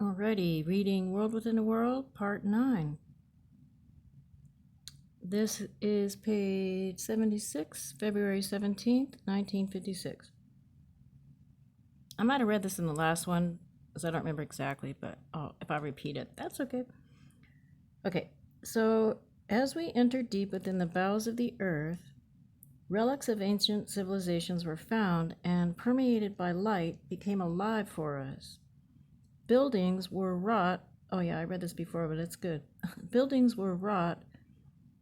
Alrighty, reading World Within a World, Part 9. This is page 76, February 17th, 1956. I might have read this in the last one, because I don't remember exactly, but if I repeat it, that's okay. Okay, so as we entered deep within the bowels of the earth, relics of ancient civilizations were found and, permeated by light, became alive for us. Buildings were wrought. Oh, yeah, I read this before, but it's good. Buildings were wrought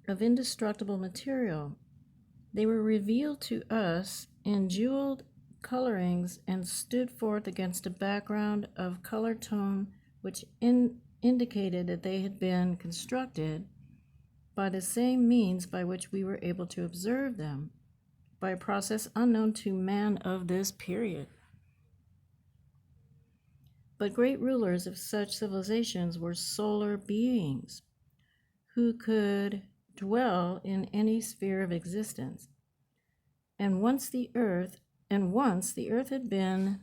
of indestructible material. They were revealed to us in jeweled colorings and stood forth against a background of color tone which indicated that they had been constructed by the same means by which we were able to observe them, by a process unknown to man of this period. But great rulers of such civilizations were solar beings who could dwell in any sphere of existence. And once the earth had been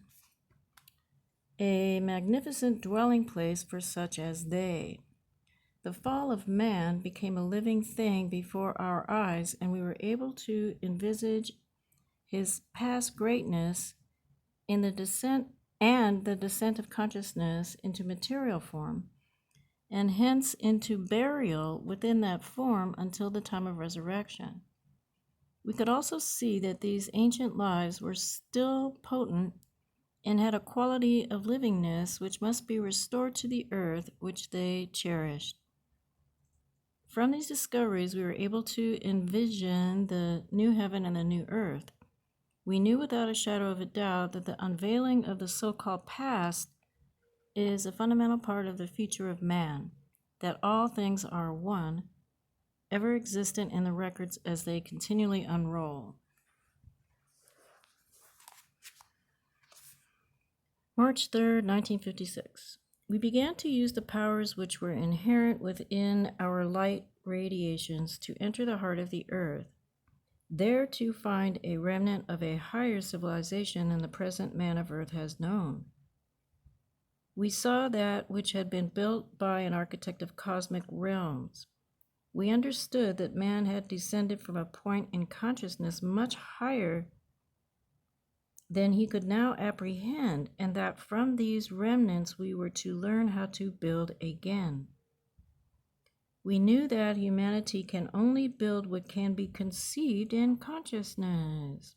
a magnificent dwelling place for such as they. The fall of man became a living thing before our eyes, and we were able to envisage his past greatness in the descent of consciousness into material form, and hence into burial within that form until the time of resurrection. We could also see that these ancient lives were still potent and had a quality of livingness which must be restored to the earth which they cherished. From these discoveries, we were able to envision the new heaven and the new earth. We knew without a shadow of a doubt that the unveiling of the so-called past is a fundamental part of the future of man, that all things are one, ever existent in the records as they continually unroll. March 3rd, 1956. We began to use the powers which were inherent within our light radiations to enter the heart of the earth, there to find a remnant of a higher civilization than the present man of earth has known. We saw that which had been built by an architect of cosmic realms. We understood that man had descended from a point in consciousness much higher than he could now apprehend, and that from these remnants we were to learn how to build again. We knew that humanity can only build what can be conceived in consciousness,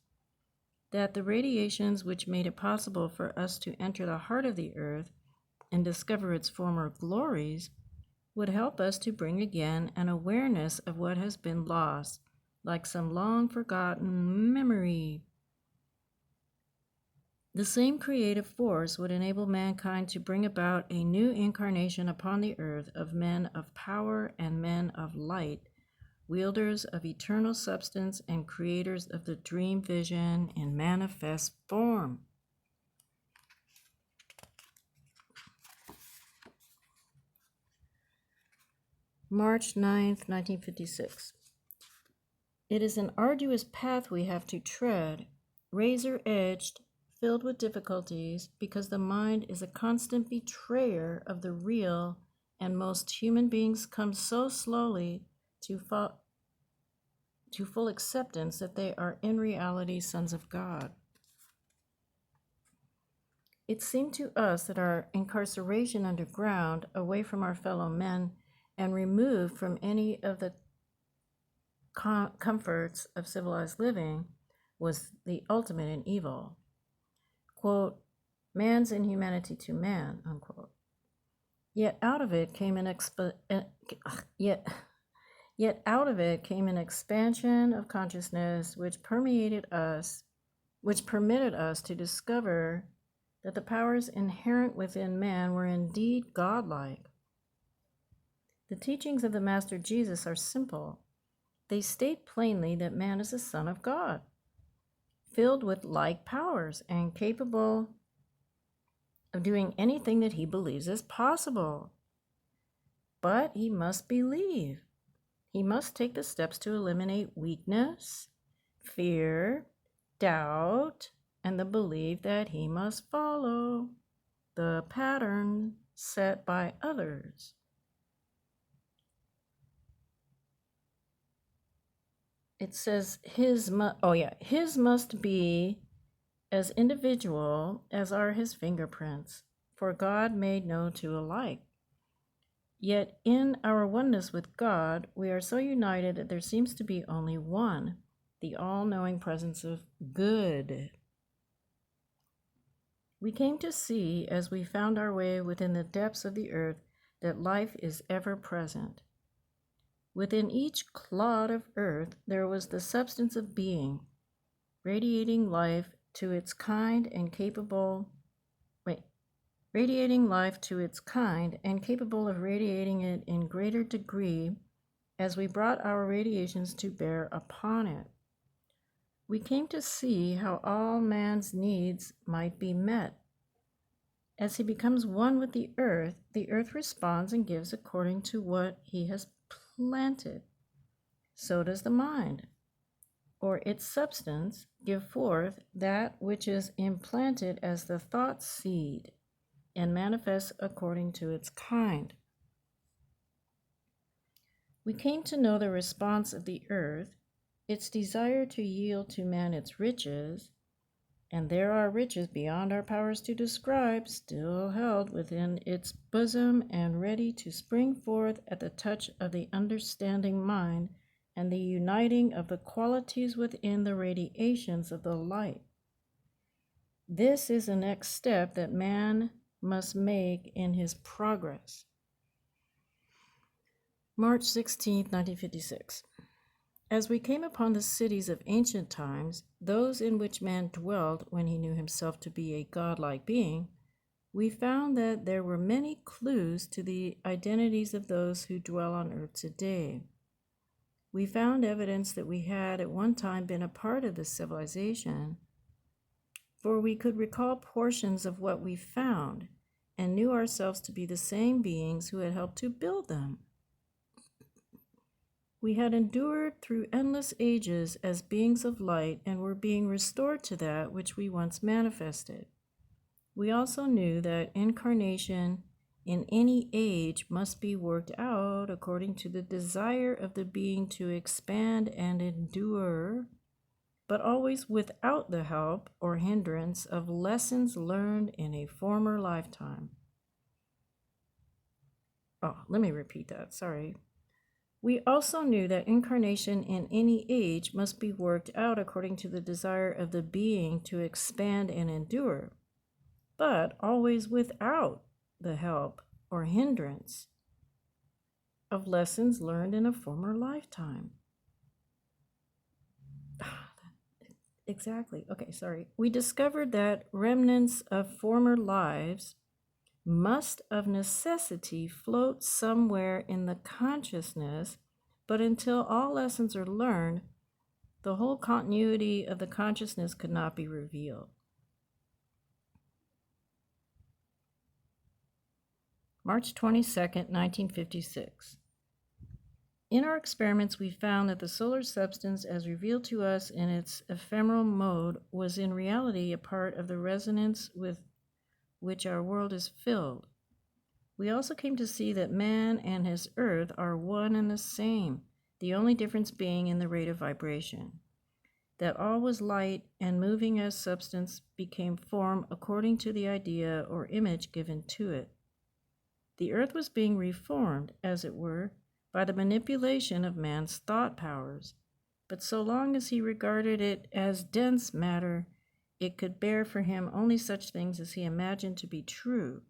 that the radiations which made it possible for us to enter the heart of the earth and discover its former glories would help us to bring again an awareness of what has been lost, like some long forgotten memory. The same creative force would enable mankind to bring about a new incarnation upon the earth of men of power and men of light, wielders of eternal substance and creators of the dream vision in manifest form. March 9th, 1956. It is an arduous path we have to tread, razor-edged, filled with difficulties, because the mind is a constant betrayer of the real, and most human beings come so slowly to full acceptance that they are in reality sons of God. It seemed to us that our incarceration underground, away from our fellow men, and removed from any of the comforts of civilized living, was the ultimate in evil. Quote, man's inhumanity to man, unquote. Yet out of it came an expansion of consciousness which permitted us to discover that the powers inherent within man were indeed godlike. The teachings of the Master Jesus are simple. They state plainly that man is a son of God, filled with like powers and capable of doing anything that he believes is possible. But he must believe. He must take the steps to eliminate weakness, fear, doubt, and the belief that he must follow the pattern set by others. It says his must be as individual as are his fingerprints, for God made no two alike. Yet in our oneness with God, we are so united that there seems to be only one, the all-knowing presence of good. We came to see, as we found our way within the depths of the earth, that life is ever present. Within each clod of earth there was the substance of being, radiating life to its kind and capable of radiating it in greater degree as we brought our radiations to bear upon it. We came to see how all man's needs might be met. As he becomes one with the earth responds and gives according to what he has planted. So does the mind, or its substance, give forth that which is implanted as the thought seed and manifests according to its kind. We came to know the response of the earth, its desire to yield to man its riches, and there are riches beyond our powers to describe, still held within its bosom and ready to spring forth at the touch of the understanding mind and the uniting of the qualities within the radiations of the light. This is the next step that man must make in his progress. March 16, 1956. As we came upon the cities of ancient times, those in which man dwelt when he knew himself to be a godlike being, we found that there were many clues to the identities of those who dwell on earth today. We found evidence that we had at one time been a part of this civilization, for we could recall portions of what we found and knew ourselves to be the same beings who had helped to build them. We had endured through endless ages as beings of light and were being restored to that which we once manifested. We also knew that incarnation in any age must be worked out according to the desire of the being to expand and endure, but always without the help or hindrance of lessons learned in a former lifetime. Let me repeat that, sorry. We also knew that incarnation in any age must be worked out according to the desire of the being to expand and endure, but always without the help or hindrance of lessons learned in a former lifetime. Exactly. Okay, sorry. We discovered that remnants of former lives must of necessity float somewhere in the consciousness, but until all lessons are learned, the whole continuity of the consciousness could not be revealed. March 22nd, 1956. In our experiments, we found that the solar substance, as revealed to us in its ephemeral mode, was in reality a part of the resonance with which our world is filled. We also came to see that man and his earth are one and the same, the only difference being in the rate of vibration. That all was light, and moving as substance became form according to the idea or image given to it. The earth was being reformed, as it were, by the manipulation of man's thought powers, but so long as he regarded it as dense matter, it could bear for him only such things as he imagined to be true.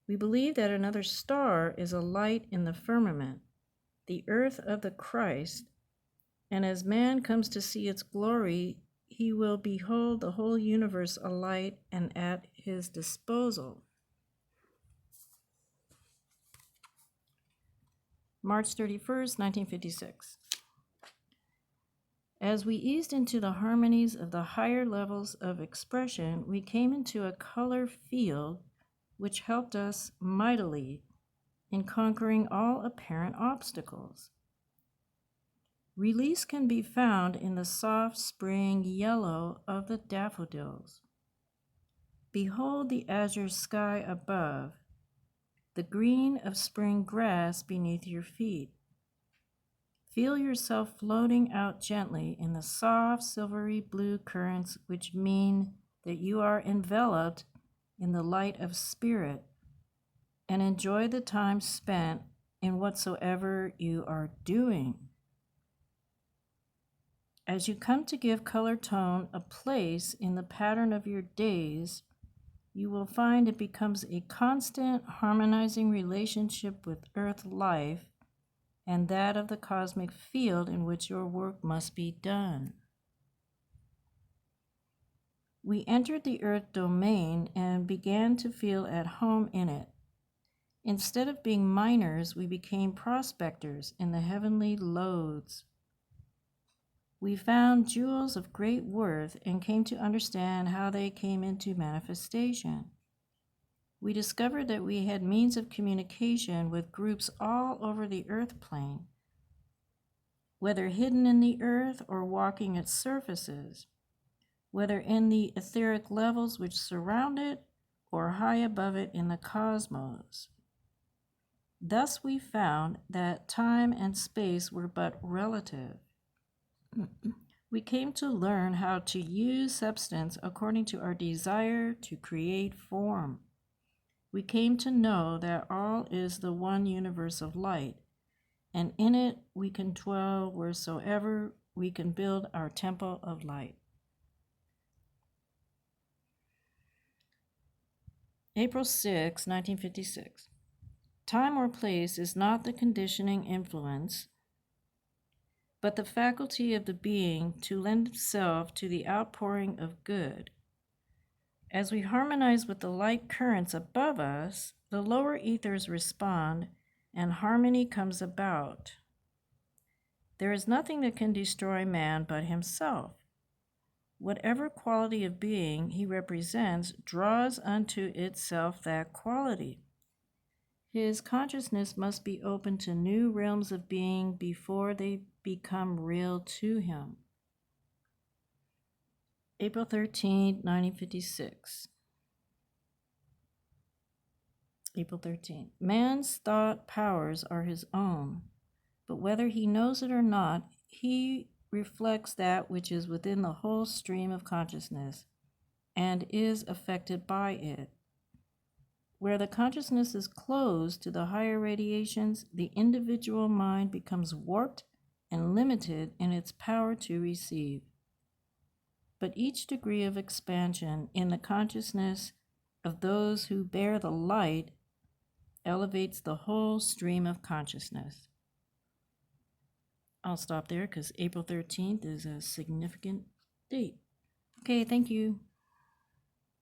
We believe that another star is a light in the firmament, the earth of the Christ, and as man comes to see its glory, he will behold the whole universe alight and at his disposal. March 31st, 1956. As we eased into the harmonies of the higher levels of expression, we came into a color field which helped us mightily in conquering all apparent obstacles. Release can be found in the soft spring yellow of the daffodils. Behold the azure sky above, the green of spring grass beneath your feet. Feel yourself floating out gently in the soft, silvery blue currents, which mean that you are enveloped in the light of spirit, and enjoy the time spent in whatsoever you are doing. As you come to give color tone a place in the pattern of your days, you will find it becomes a constant harmonizing relationship with earth life and that of the cosmic field in which your work must be done. We entered the earth domain and began to feel at home in it. Instead of being miners, we became prospectors in the heavenly lodes. We found jewels of great worth and came to understand how they came into manifestation. We discovered that we had means of communication with groups all over the earth plane, whether hidden in the earth or walking its surfaces, whether in the etheric levels which surround it or high above it in the cosmos. Thus we found that time and space were but relative. We came to learn how to use substance according to our desire to create form. We came to know that all is the one universe of light, and in it we can dwell wheresoever we can build our temple of light. April 6, 1956. Time or place is not the conditioning influence, but the faculty of the being to lend itself to the outpouring of good. As we harmonize with the light currents above us, the lower ethers respond and harmony comes about. There is nothing that can destroy man but himself. Whatever quality of being he represents draws unto itself that quality. His consciousness must be open to new realms of being before they become real to him. April 13, 1956. April 13. Man's thought powers are his own, but whether he knows it or not, he reflects that which is within the whole stream of consciousness and is affected by it. Where the consciousness is closed to the higher radiations, the individual mind becomes warped and limited in its power to receive. But each degree of expansion in the consciousness of those who bear the light elevates the whole stream of consciousness. I'll stop there because April 13th is a significant date. Okay, thank you.